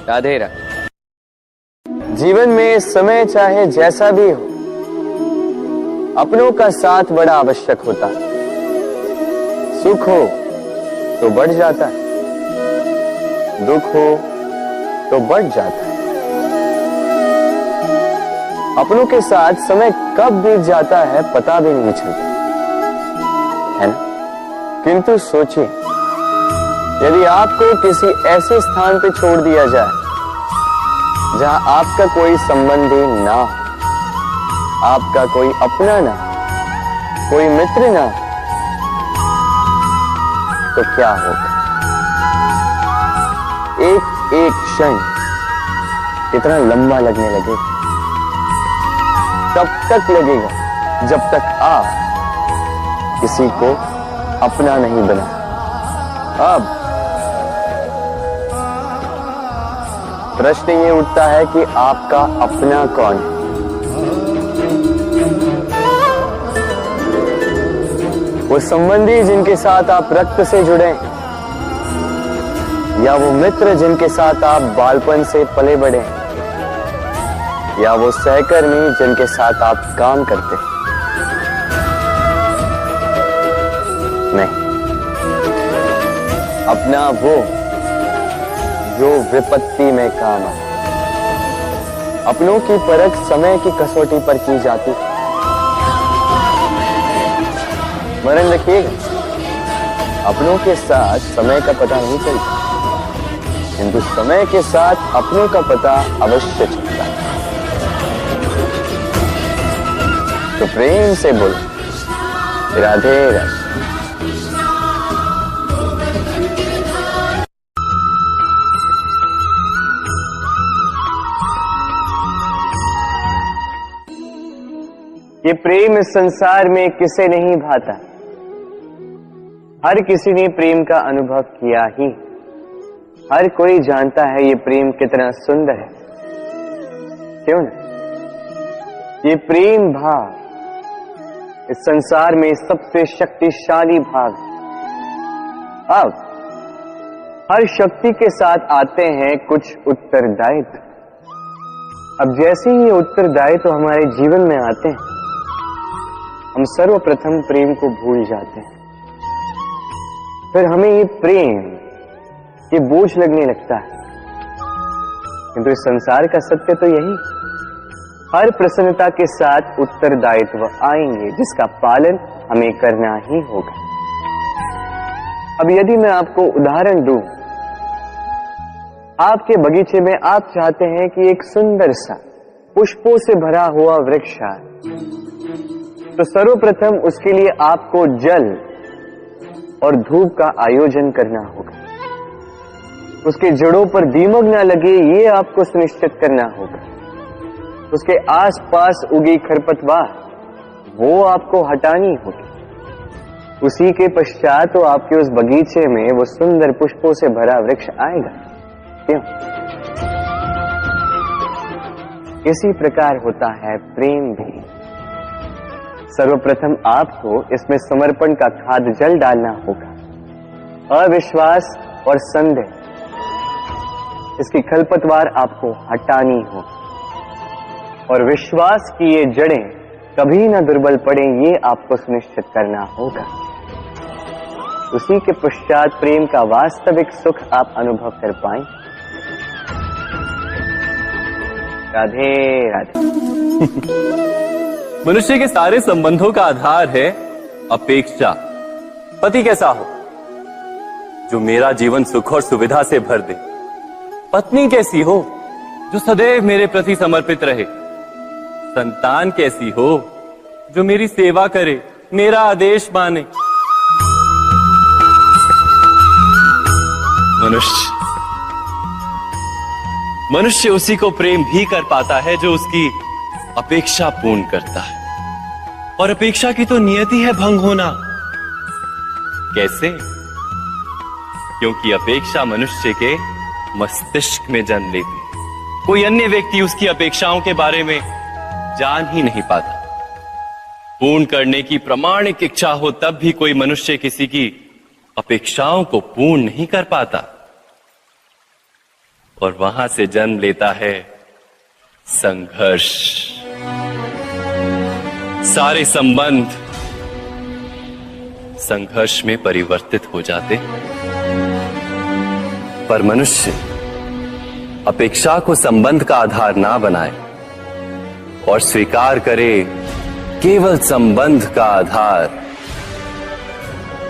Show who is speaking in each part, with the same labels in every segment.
Speaker 1: राधे राधे। जीवन में समय चाहे जैसा भी हो, अपनों का साथ बड़ा आवश्यक होता है। सुख हो तो बढ़ जाता है, दुख हो तो बढ़ जाता है। अपनों के साथ समय कब बीत जाता है पता भी नहीं चलता, है ना? किंतु सोचिए, यदि आपको किसी ऐसे स्थान पे छोड़ दिया जाए जहां आपका कोई संबंधी ना हो, आपका कोई अपना ना, कोई मित्र ना, तो क्या होगा? एक एक क्षण कितना लंबा लगने लगेगा। तब तक लगेगा जब तक आप किसी को अपना नहीं बना। अब प्रश्न ये उठता है कि आपका अपना कौन है? वो संबंधी जिनके साथ आप रक्त से जुड़े, या वो मित्र जिनके साथ आप बालपन से पले बढ़े, या वो सहकर्मी जिनके साथ आप काम करते? नहीं, अपना वो जो विपत्ति में काम आए। अपनों की परख समय की कसौटी पर की जाती है। स्मरण रखिएगा, अपनों के साथ समय का पता नहीं चलता, किंतु समय के साथ अपनों का पता अवश्य चलता है। तो प्रेम से बोलो, राधे राधे। ये प्रेम इस संसार में किसे नहीं भाता। हर किसी ने प्रेम का अनुभव किया ही। हर कोई जानता है ये प्रेम कितना सुंदर है, क्यों ना? ये प्रेम भाव इस संसार में सबसे शक्तिशाली भाव है। अब हर शक्ति के साथ आते हैं कुछ उत्तरदायित्व। अब जैसे ही ये उत्तरदायित्व हमारे जीवन में आते हैं, हम सर्वप्रथम प्रेम को भूल जाते हैं। फिर हमें ये प्रेम ये बोझ लगने लगता है। किंतु इस संसार का सत्य तो यही, हर प्रसन्नता के साथ उत्तरदायित्व आएंगे जिसका पालन हमें करना ही होगा। अब यदि मैं आपको उदाहरण दूं, आपके बगीचे में आप चाहते हैं कि एक सुंदर सा पुष्पों से भरा हुआ वृक्ष आए, तो सर्वप्रथम उसके लिए आपको जल और धूप का आयोजन करना होगा। उसके जड़ों पर दीमक ना लगे ये आपको सुनिश्चित करना होगा। उसके आसपास उगी खरपतवार वो आपको हटानी होगी। उसी के पश्चात तो आपके उस बगीचे में वो सुंदर पुष्पों से भरा वृक्ष आएगा। क्यों? इसी प्रकार होता है प्रेम भी। सर्वप्रथम आपको इसमें समर्पण का खाद जल डालना होगा। अविश्वास और संदेह, इसकी खरपतवार आपको हटानी होगी, और विश्वास की ये जड़ें कभी ना दुर्बल पड़े ये आपको सुनिश्चित करना होगा। उसी के पश्चात प्रेम का वास्तविक सुख आप अनुभव कर पाएं। राधे राधे।
Speaker 2: मनुष्य के सारे संबंधों का आधार है अपेक्षा। पति कैसा हो जो मेरा जीवन सुख और सुविधा से भर दे। पत्नी कैसी हो जो सदैव मेरे प्रति समर्पित रहे। संतान कैसी हो जो मेरी सेवा करे, मेरा आदेश माने। मनुष्य उसी को प्रेम भी कर पाता है जो उसकी अपेक्षा पूर्ण करता है, और अपेक्षा की तो नियति है भंग होना। कैसे? क्योंकि अपेक्षा मनुष्य के मस्तिष्क में जन्म लेती है। कोई अन्य व्यक्ति उसकी अपेक्षाओं के बारे में जान ही नहीं पाता। पूर्ण करने की प्रामाणिक इच्छा हो तब भी कोई मनुष्य किसी की अपेक्षाओं को पूर्ण नहीं कर पाता। और वहां से जन्म लेता है संघर्ष। सारे संबंध संघर्ष में परिवर्तित हो जाते, पर मनुष्य अपेक्षा को संबंध का आधार ना बनाए और स्वीकार करे केवल संबंध का आधार,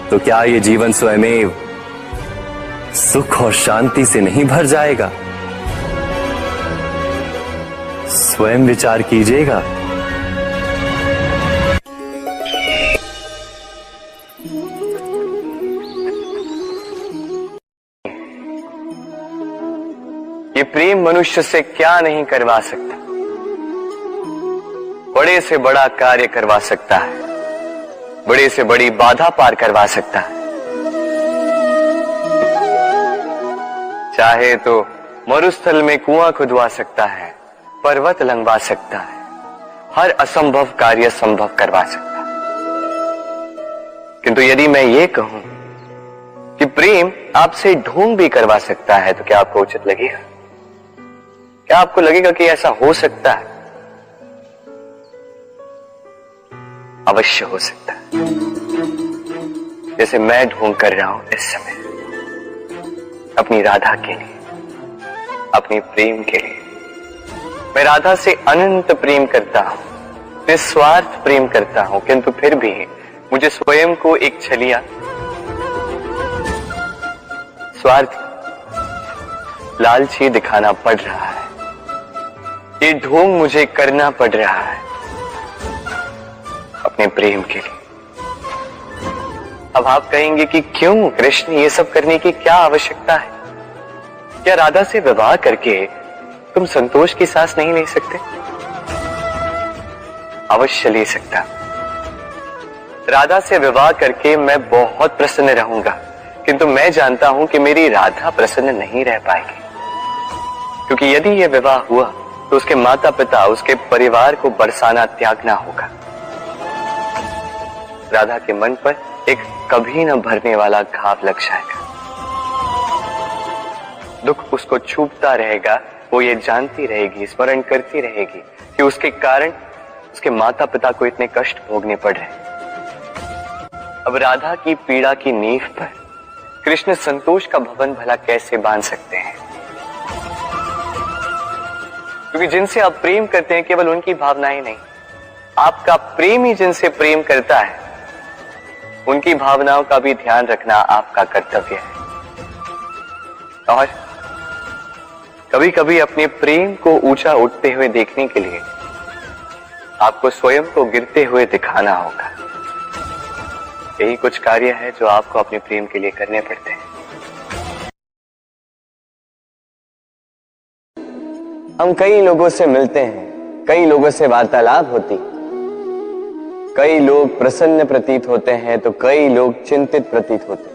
Speaker 2: तो क्या ये जीवन स्वयमेव सुख और शांति से नहीं भर जाएगा? स्वयं विचार कीजिएगा।
Speaker 1: ये प्रेम मनुष्य से क्या नहीं करवा सकता, बड़े से बड़ा कार्य करवा सकता है, बड़े से बड़ी बाधा पार करवा सकता है। चाहे तो मरुस्थल में कुआं खुदवा सकता है, पर्वत लंघवा सकता है, हर असंभव कार्य संभव करवा सकता है। किंतु यदि मैं ये कहूं कि प्रेम आपसे ढोंग भी करवा सकता है, तो क्या आपको उचित लगेगा? क्या आपको लगेगा कि ऐसा हो सकता है? अवश्य हो सकता है। जैसे मैं ढोंग कर रहा हूं इस समय अपनी राधा के लिए, अपनी प्रेम के लिए। मैं राधा से अनंत प्रेम करता हूं, निस्वार्थ प्रेम करता हूं, किंतु फिर भी मुझे स्वयं को एक छलिया, स्वार्थ, लालची दिखाना पड़ रहा है। ये ढोंग मुझे करना पड़ रहा है अपने प्रेम के लिए। अब आप कहेंगे कि क्यों कृष्ण, ये सब करने की क्या आवश्यकता है? क्या राधा से विवाह करके तुम संतोष की सांस नहीं ले सकते? अवश्य ले सकता। राधा से विवाह करके मैं बहुत प्रसन्न रहूंगा, किंतु मैं जानता हूं कि मेरी राधा प्रसन्न नहीं रह पाएगी, क्योंकि यदि यह विवाह हुआ तो उसके माता पिता, उसके परिवार को बरसाना त्यागना होगा। राधा के मन पर एक कभी न भरने वाला घाव लग जाएगा। दुख उसको छूटता रहेगा, वो ये जानती रहेगी, स्मरण करती रहेगी कि उसके कारण उसके माता पिता को इतने कष्ट भोगने पड़ रहे। अब राधा की पीड़ा की नींव पर कृष्ण संतोष का भवन भला कैसे बांध सकते हैं? क्योंकि जिनसे आप प्रेम करते हैं केवल उनकी भावनाएं नहीं, आपका प्रेमी जिनसे प्रेम करता है उनकी भावनाओं का भी ध्यान रखना आपका कर्तव्य है। और कभी कभी अपने प्रेम को ऊंचा उठते हुए देखने के लिए आपको स्वयं को गिरते हुए दिखाना होगा। यही कुछ कार्य है जो आपको अपने प्रेम के लिए करने पड़ते हैं। हम कई लोगों से मिलते हैं, कई लोगों से वार्तालाप होती, कई लोग प्रसन्न प्रतीत होते हैं तो कई लोग चिंतित प्रतीत होते हैं।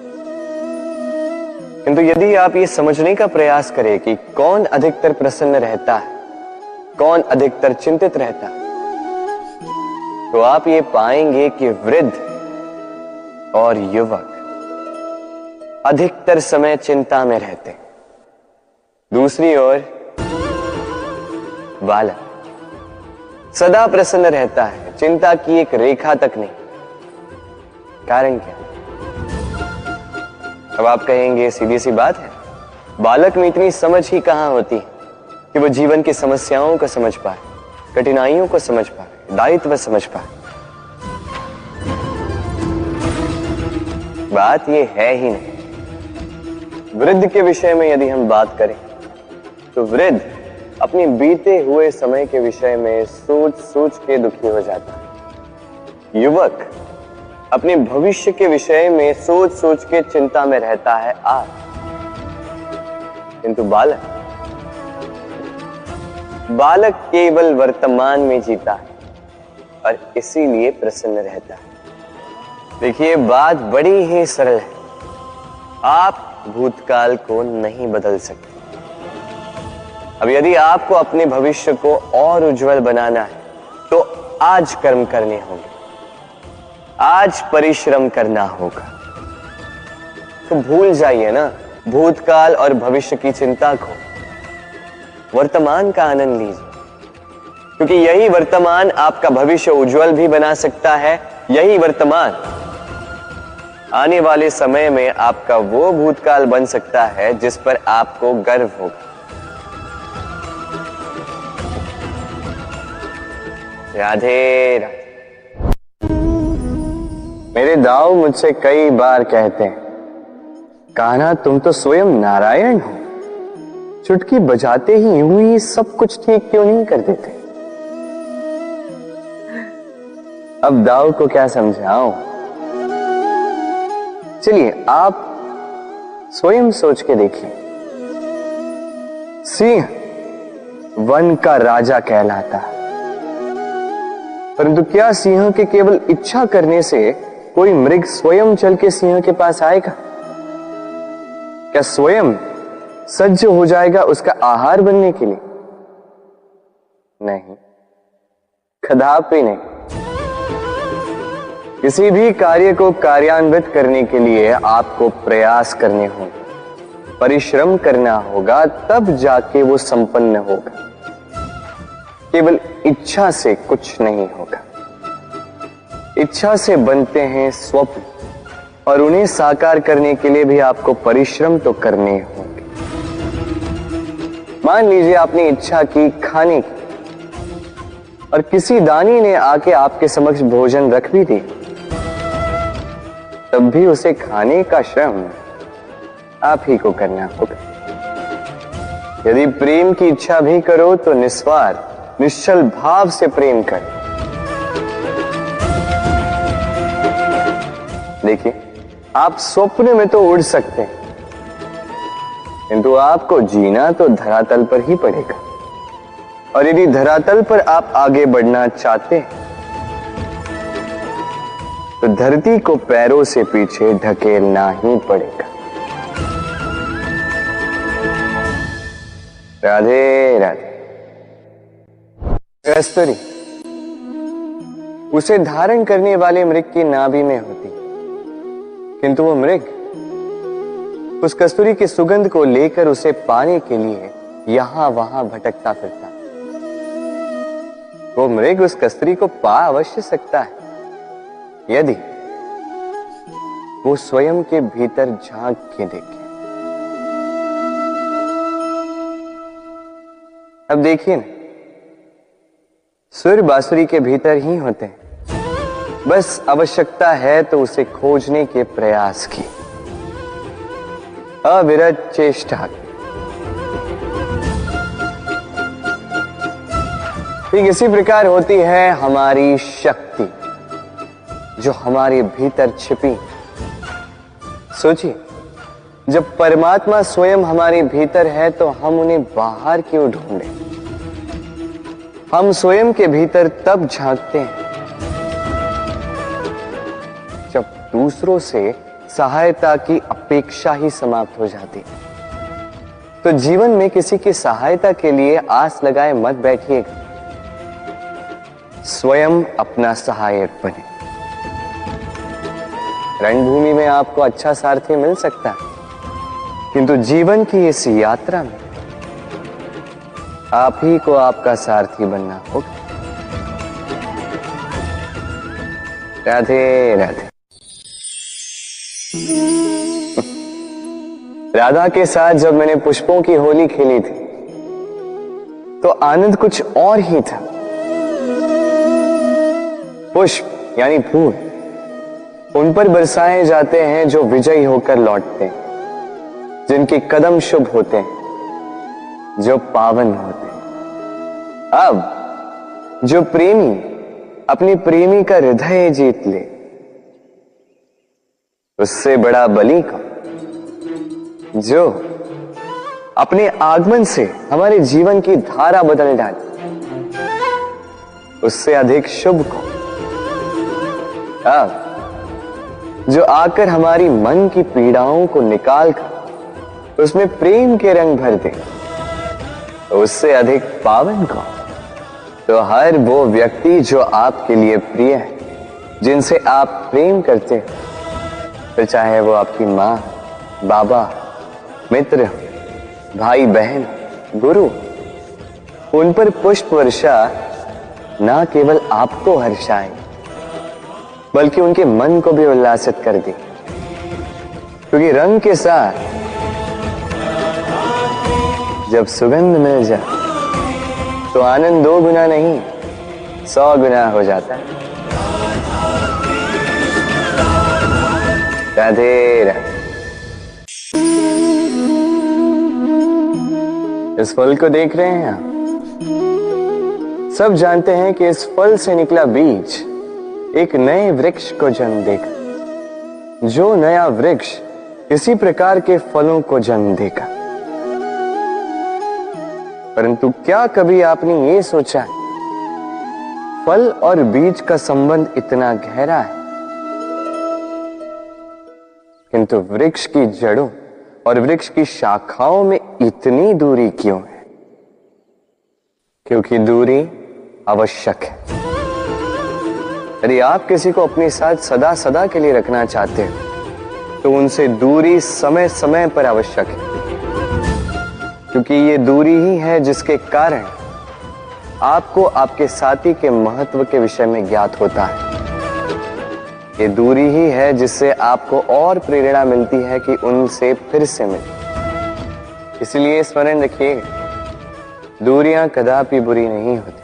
Speaker 1: किंतु यदि आप ये समझने का प्रयास करें कि कौन अधिकतर प्रसन्न रहता है, कौन अधिकतर चिंतित रहता है, तो आप ये पाएंगे कि वृद्ध और युवक अधिकतर समय चिंता में रहते, दूसरी ओर बालक सदा प्रसन्न रहता है, चिंता की एक रेखा तक नहीं। कारण क्या? अब आप कहेंगे सीधी सी बात है, बालक में इतनी समझ ही कहां होती है कि वो जीवन की समस्याओं को समझ पाए, कठिनाइयों को समझ पाए, दायित्व समझ पाए। बात ये है ही नहीं। वृद्ध के विषय में यदि हम बात करें तो वृद्ध अपने बीते हुए समय के विषय में सोच सोच के दुखी हो जाता है। युवक अपने भविष्य के विषय में सोच सोच के चिंता में रहता है आज। किंतु बालक केवल वर्तमान में जीता है और इसीलिए प्रसन्न रहता है। देखिए, बात बड़ी ही सरल है। आप भूतकाल को नहीं बदल सकते। अब यदि आपको अपने भविष्य को और उज्जवल बनाना है तो आज कर्म करने होंगे, आज परिश्रम करना होगा। तो भूल जाइए ना भूतकाल और भविष्य की चिंता को वर्तमान का आनंद लीजिए, क्योंकि यही वर्तमान आपका भविष्य उज्जवल भी बना सकता है। यही वर्तमान आने वाले समय में आपका वो भूतकाल बन सकता है जिस पर आपको गर्व होगा। राधे राधे। मेरे दाऊ मुझसे कई बार कहते हैं, कान्हा तुम तो स्वयं नारायण हो, चुटकी बजाते ही यूं ही सब कुछ ठीक क्यों नहीं कर देते। अब दाऊ को क्या समझाऊं। चलिए आप स्वयं सोच के देखिए। सिंह वन का राजा कहलाता है, परंतु क्या सिंह के केवल इच्छा करने से कोई मृग स्वयं चल के सिंह के पास आएगा? क्या स्वयं सज्ज हो जाएगा उसका आहार बनने के लिए? नहीं, कदापि नहीं। किसी भी कार्य को कार्यान्वित करने के लिए आपको प्रयास करने होंगे, परिश्रम करना होगा, तब जाके वो संपन्न होगा। केवल इच्छा से कुछ नहीं होगा। इच्छा से बनते हैं स्वप्न, और उन्हें साकार करने के लिए भी आपको परिश्रम तो करने होंगे। मान लीजिए आपने इच्छा की खाने की, और किसी दानी ने आके आपके समक्ष भोजन रख भी दिया, तब भी उसे खाने का श्रम आप ही को करना होगा। यदि प्रेम की इच्छा भी करो तो निस्वार्थ निश्चल भाव से प्रेम करो। देखिए, आप स्वप्न में तो उड़ सकते हैं, किंतु आपको जीना तो धरातल पर ही पड़ेगा। और यदि धरातल पर आप आगे बढ़ना चाहते हैं तो धरती को पैरों से पीछे ढकेलना ही पड़ेगा। राधे राधे। कस्तूरी उसे धारण करने वाले मृग की नाभि में होती, किंतु वो मृग उस कस्तूरी की सुगंध को लेकर उसे पाने के लिए यहां वहां भटकता फिरता। वो मृग उस कस्तूरी को पा अवश्य सकता है, यदि वो स्वयं के भीतर झांक के देखे। अब देखिए ना, सुर बांसुरी के भीतर ही होते हैं, बस आवश्यकता है तो उसे खोजने के प्रयास की, अविरत चेष्टा की। ठीक इसी प्रकार होती है हमारी शक्ति जो हमारे भीतर छिपी। सोचिए, जब परमात्मा स्वयं हमारे भीतर है तो हम उन्हें बाहर क्यों ढूंढें? हम स्वयं के भीतर तब झांकते हैं जब दूसरों से सहायता की अपेक्षा ही समाप्त हो जाती। तो जीवन में किसी की सहायता के लिए आस लगाए मत बैठिएगा, स्वयं अपना सहायक बने। रणभूमि में आपको अच्छा सारथी मिल सकता है, किंतु जीवन की इस यात्रा में आप ही को आपका सारथी बनना होगा। राधे राधे। राधा के साथ जब मैंने पुष्पों की होली खेली थी तो आनंद कुछ और ही था। पुष्प यानी फूल उन पर बरसाए जाते हैं जो विजयी होकर लौटते हैं, जिनके कदम शुभ होते हैं, जो पावन होते हैं। अब जो प्रेमी अपनी प्रेमी का हृदय जीत ले, उससे बड़ा बलि का जो अपने आगमन से हमारे जीवन की धारा बदल डाले, उससे अधिक शुभ को अब जो आकर हमारी मन की पीड़ाओं को निकाल कर उसमें प्रेम के रंग भर दे, तो उससे अधिक पावन को तो हर वो व्यक्ति जो आपके लिए प्रिय है, जिनसे आप प्रेम करते हैं, तो चाहे वो आपकी माँ, बाबा, मित्र, भाई बहन, गुरु उन पर पुष्प वर्षा ना केवल आपको हर्षाए बल्कि उनके मन को भी उल्लासित कर दी, क्योंकि रंग के साथ जब सुगंध मिल जाए तो आनंद 2 गुना नहीं 100 गुना हो जाता है। राधे राधे। इस फल को देख रहे हैं आप? सब जानते हैं कि इस फल से निकला बीज एक नए वृक्ष को जन्म देगा, जो नया वृक्ष इसी प्रकार के फलों को जन्म देगा। परंतु क्या कभी आपने ये सोचा है फल और बीज का संबंध इतना गहरा है, किंतु वृक्ष की जड़ों और वृक्ष की शाखाओं में इतनी दूरी क्यों है? क्योंकि दूरी आवश्यक है। यदि आप किसी को अपने साथ सदा सदा के लिए रखना चाहते हो तो उनसे दूरी समय समय पर आवश्यक है, क्योंकि ये दूरी ही है जिसके कारण आपको आपके साथी के महत्व के विषय में ज्ञात होता है। ये दूरी ही है जिससे आपको और प्रेरणा मिलती है कि उनसे फिर से मिले। इसलिए स्मरण रखिएगा, दूरियां कदापि बुरी नहीं होती।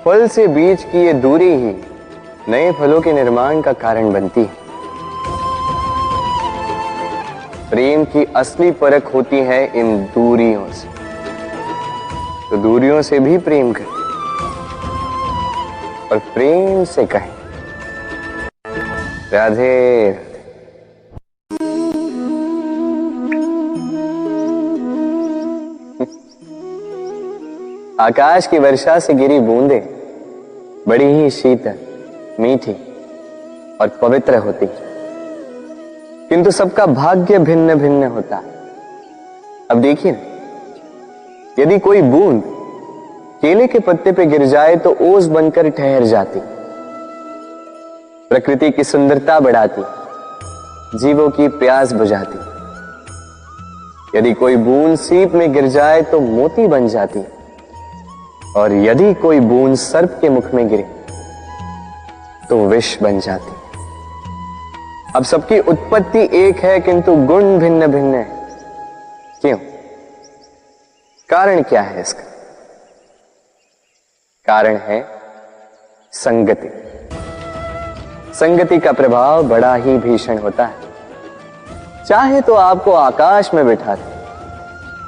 Speaker 1: फल से बीज की ये दूरी ही नए फलों के निर्माण का कारण बनती है। प्रेम की असली परख होती है इन दूरियों से, तो दूरियों से भी प्रेम करें और प्रेम से कहें राधे राधे। आकाश की वर्षा से गिरी बूंदें बड़ी ही शीतल, मीठी और पवित्र होती, किंतु सबका भाग्य भिन्न भिन्न होता है। अब देखिए ना, यदि कोई बूंद केले के पत्ते पे गिर जाए तो ओस बनकर ठहर जाती, प्रकृति की सुंदरता बढ़ाती, जीवों की प्यास बुझाती। यदि कोई बूंद सीप में गिर जाए तो मोती बन जाती, और यदि कोई बूंद सर्प के मुख में गिरे तो विष बन जाती। अब सबकी उत्पत्ति एक है किंतु गुण भिन्न भिन्न है। क्यों? कारण क्या है इसका? कारण है संगति। संगति का प्रभाव बड़ा ही भीषण होता है। चाहे तो आपको आकाश में बिठा दे,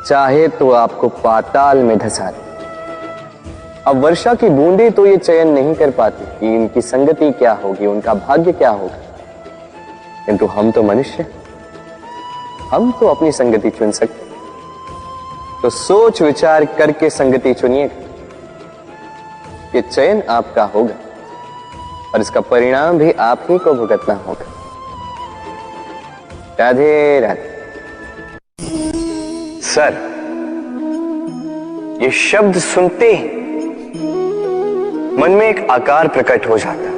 Speaker 1: चाहे तो आपको पाताल में धंसा दे। अब वर्षा की बूंदें तो ये चयन नहीं कर पाती कि इनकी संगति क्या होगी, उनका भाग्य क्या होगा, किंतु हम तो मनुष्य, हम तो अपनी संगति चुन सकते। तो सोच विचार करके संगति चुनिएगा। ये चयन आपका होगा और इसका परिणाम भी आप ही को भुगतना होगा। राधे राधे। सर, ये शब्द सुनते ही मन में एक आकार प्रकट हो जाता,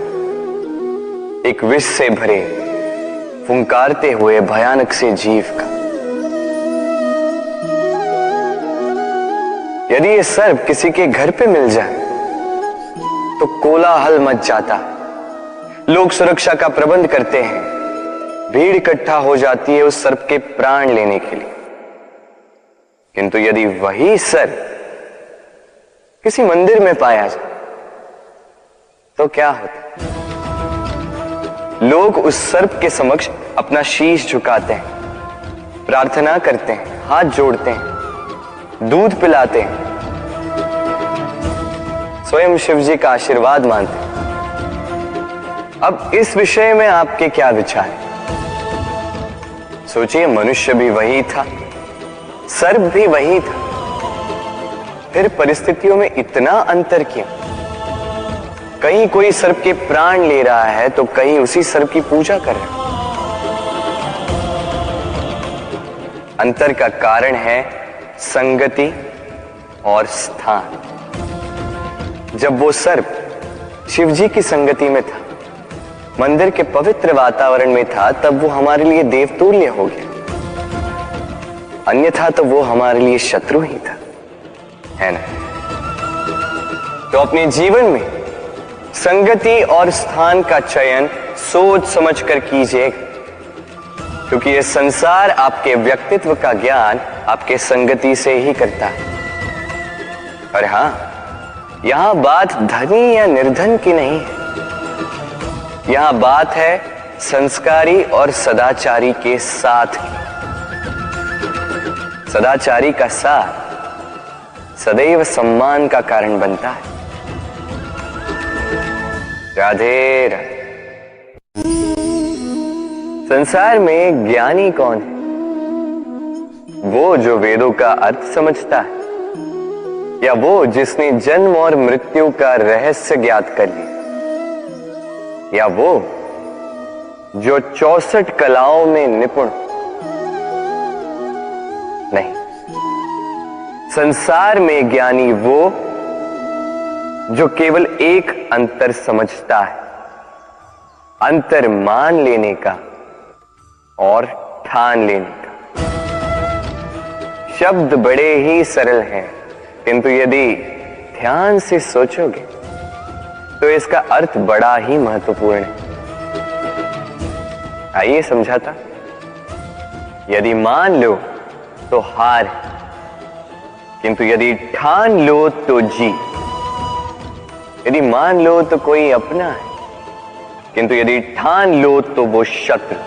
Speaker 1: एक विष से भरे फुंकारते हुए भयानक से जीव का। यदि ये सर्प किसी के घर पे मिल जाए तो कोलाहल मच जाता, लोग सुरक्षा का प्रबंध करते हैं, भीड़ इकट्ठा हो जाती है उस सर्प के प्राण लेने के लिए। किंतु यदि वही सर्प किसी मंदिर में पाया जाए तो क्या होता? लोग उस सर्प के समक्ष अपना शीश झुकाते हैं, प्रार्थना करते हैं, हाथ जोड़ते हैं, दूध पिलाते हैं, स्वयं शिव जी का आशीर्वाद मानते हैं। अब इस विषय में आपके क्या विचार हैं? सोचिए, मनुष्य भी वही था, सर्प भी वही था, फिर परिस्थितियों में इतना अंतर क्यों? कहीं कोई सर्प के प्राण ले रहा है तो कहीं उसी सर्प की पूजा कर रहा है। अंतर का कारण है संगति और स्थान। जब वो सर्प शिव जी की संगति में था, मंदिर के पवित्र वातावरण में था, तब वो हमारे लिए देवतुल्य हो गया। अन्यथा तो वो हमारे लिए शत्रु ही था, है ना? तो अपने जीवन में संगति और स्थान का चयन सोच समझकर कीजिएगा, क्योंकि ये संसार आपके व्यक्तित्व का ज्ञान आपके संगति से ही करता है। और हां, यहां बात धनी या निर्धन की नहीं है, यहां बात है संस्कारी और सदाचारी के साथ की। सदाचारी का साथ सदैव सम्मान का कारण बनता है। राधे राधे। संसार में ज्ञानी कौन है? वो जो वेदों का अर्थ समझता है, या वो जिसने जन्म और मृत्यु का रहस्य ज्ञात कर लिया, या वो जो 64 कलाओं में निपुण? नहीं, संसार में ज्ञानी वो जो केवल एक अंतर समझता है, अंतर मान लेने का और ठान लेने का। शब्द बड़े ही सरल हैं, किंतु यदि ध्यान से सोचोगे तो इसका अर्थ बड़ा ही महत्वपूर्ण है। आइए समझाता। यदि मान लो तो हार है, किंतु यदि ठान लो तो जीत। यदि मान लो तो कोई अपना है, किंतु यदि ठान लो तो वो शत्रु।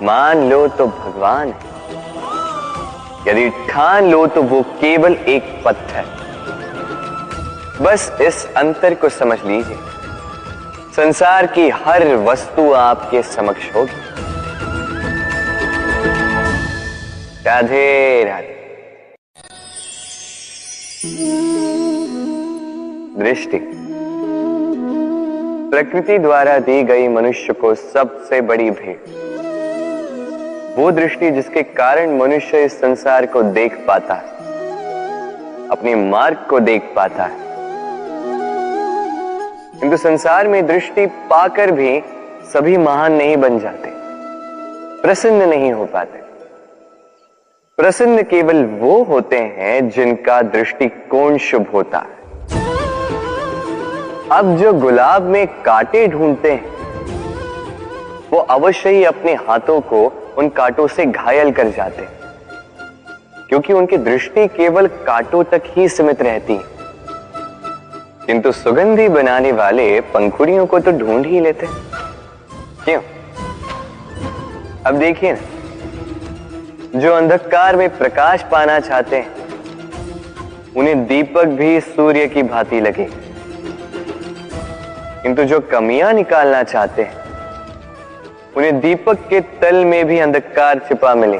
Speaker 1: मान लो तो भगवान है, यदि ठान लो तो वो केवल एक पत्थर। बस इस अंतर को समझ लीजिए। संसार की हर वस्तु आपके समक्ष होगी। राधे राधे। दृष्टि प्रकृति द्वारा दी गई मनुष्य को सबसे बड़ी भेंट। वो दृष्टि जिसके कारण मनुष्य इस संसार को देख पाता है, अपने मार्ग को देख पाता है। किंतु संसार में दृष्टि पाकर भी सभी महान नहीं बन जाते, प्रसन्न नहीं हो पाते। प्रसन्न केवल वो होते हैं जिनका दृष्टिकोण शुभ होता है। अब जो गुलाब में कांटे ढूंढते हैं, वो अवश्य ही अपने हाथों को उन कांटों से घायल कर जाते हैं, क्योंकि उनकी दृष्टि केवल कांटों तक ही सीमित रहती है। किंतु सुगंधी बनाने वाले पंखुड़ियों को तो ढूंढ ही लेते हैं। क्यों? अब देखिए ना, जो अंधकार में प्रकाश पाना चाहते हैं, उन्हें दीपक भी सूर्य की भांति लगे। किंतु जो कमियां निकालना चाहते हैं, उन्हें दीपक के तल में भी अंधकार छिपा मिले।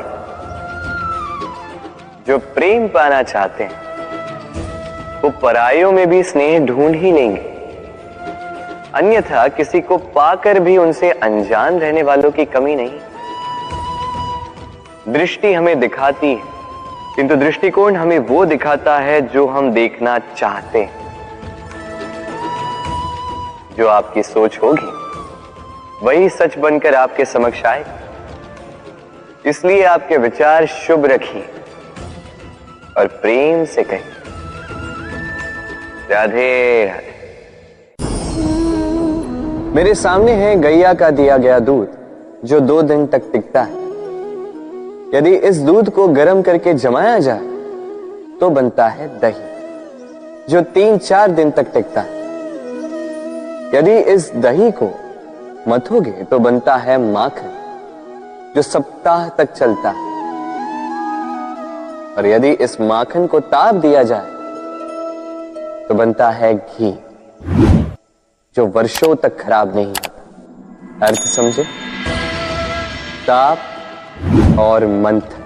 Speaker 1: जो प्रेम पाना चाहते हैं, वो परायों में भी स्नेह ढूंढ ही लेंगे। अन्यथा किसी को पाकर भी उनसे अनजान रहने वालों की कमी नहीं। दृष्टि हमें दिखाती है, किंतु दृष्टिकोण हमें वो दिखाता है जो हम देखना चाहते हैं। जो आपकी सोच होगी वही सच बनकर आपके समक्ष आएगा। इसलिए आपके विचार शुभ रखिए और प्रेम से कहिए। राधे राधे। मेरे सामने है गैया का दिया गया दूध, जो 2 दिन तक टिकता है। यदि इस दूध को गर्म करके जमाया जाए तो बनता है दही, जो 3-4 दिन तक टिकता है। यदि इस दही को मथोगे तो बनता है माखन, जो सप्ताह तक चलता है। और यदि इस माखन को ताप दिया जाए तो बनता है घी, जो वर्षों तक खराब नहीं होता। अर्थ समझे? ताप और मंथन।